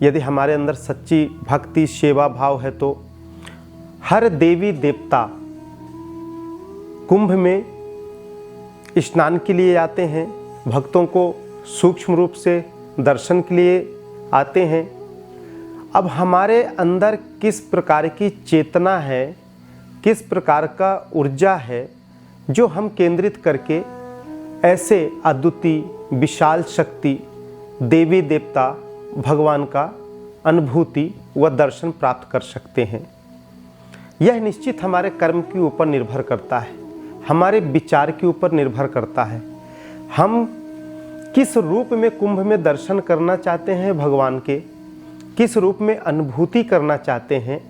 यदि हमारे अंदर सच्ची भक्ति सेवा भाव है तो हर देवी देवता कुंभ में स्नान के लिए आते हैं, भक्तों को सूक्ष्म रूप से दर्शन के लिए आते हैं। अब हमारे अंदर किस प्रकार की चेतना है, किस प्रकार का ऊर्जा है जो हम केंद्रित करके ऐसे अद्वितीय विशाल शक्ति देवी देवता भगवान का अनुभूति व दर्शन प्राप्त कर सकते हैं। यह निश्चित हमारे कर्म के ऊपर निर्भर करता है, हमारे विचार के ऊपर निर्भर करता है। हम किस रूप में कुंभ में दर्शन करना चाहते हैं भगवान के, किस रूप में अनुभूति करना चाहते हैं,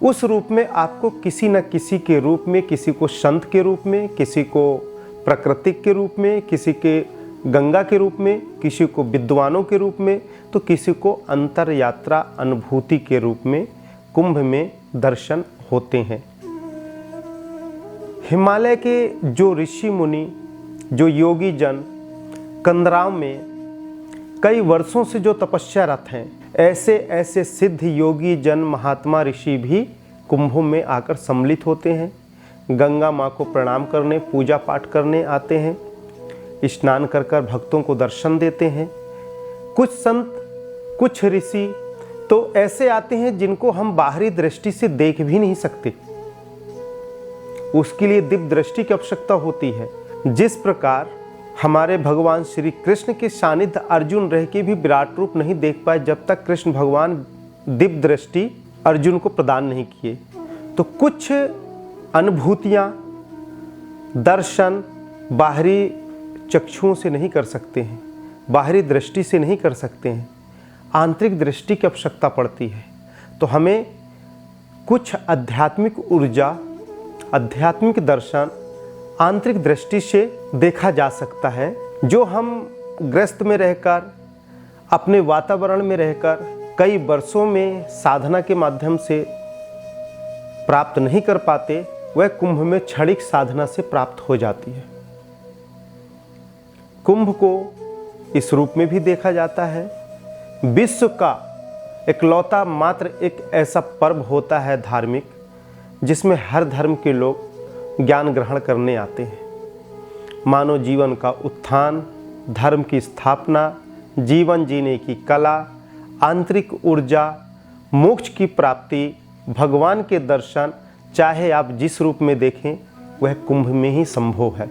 उस रूप में आपको किसी न किसी के रूप में, किसी को संत के रूप में, किसी को प्राकृतिक के रूप में, किसी के गंगा के रूप में, किसी को विद्वानों के रूप में, तो किसी को अंतर यात्रा अनुभूति के रूप में कुंभ में दर्शन होते हैं। हिमालय के जो ऋषि मुनि, जो योगी जन कंदराव में कई वर्षों से जो तपस्यारत हैं, ऐसे ऐसे सिद्ध योगी जन महात्मा ऋषि भी कुंभों में आकर सम्मिलित होते हैं। गंगा माँ को प्रणाम करने, पूजा पाठ करने आते हैं, स्नान कर कर भक्तों को दर्शन देते हैं। कुछ संत, कुछ ऋषि तो ऐसे आते हैं जिनको हम बाहरी दृष्टि से देख भी नहीं सकते, उसके लिए दिव्य दृष्टि की आवश्यकता होती है। जिस प्रकार हमारे भगवान श्री कृष्ण के सानिध्य अर्जुन रह के भी विराट रूप नहीं देख पाए जब तक कृष्ण भगवान दिव्य दृष्टि अर्जुन को प्रदान नहीं किए। तो कुछ अनुभूतियाँ, दर्शन बाहरी चक्षुओं से नहीं कर सकते हैं, बाहरी दृष्टि से नहीं कर सकते हैं, आंतरिक दृष्टि की आवश्यकता पड़ती है। तो हमें कुछ आध्यात्मिक ऊर्जा, आध्यात्मिक दर्शन आंतरिक दृष्टि से देखा जा सकता है, जो हम ग्रस्त में रहकर, अपने वातावरण में रहकर कई वर्षों में साधना के माध्यम से प्राप्त नहीं कर पाते, वह कुंभ में क्षणिक साधना से प्राप्त हो जाती है। कुंभ को इस रूप में भी देखा जाता है, विश्व का इकलौता मात्र एक ऐसा पर्व होता है धार्मिक, जिसमें हर धर्म के लोग ज्ञान ग्रहण करने आते हैं। मानव जीवन का उत्थान, धर्म की स्थापना, जीवन जीने की कला, आंतरिक ऊर्जा, मोक्ष की प्राप्ति, भगवान के दर्शन, चाहे आप जिस रूप में देखें, वह कुंभ में ही संभव है।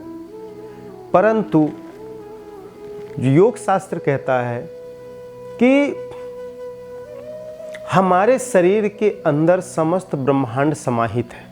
परंतु योग शास्त्र कहता है कि हमारे शरीर के अंदर समस्त ब्रह्मांड समाहित है।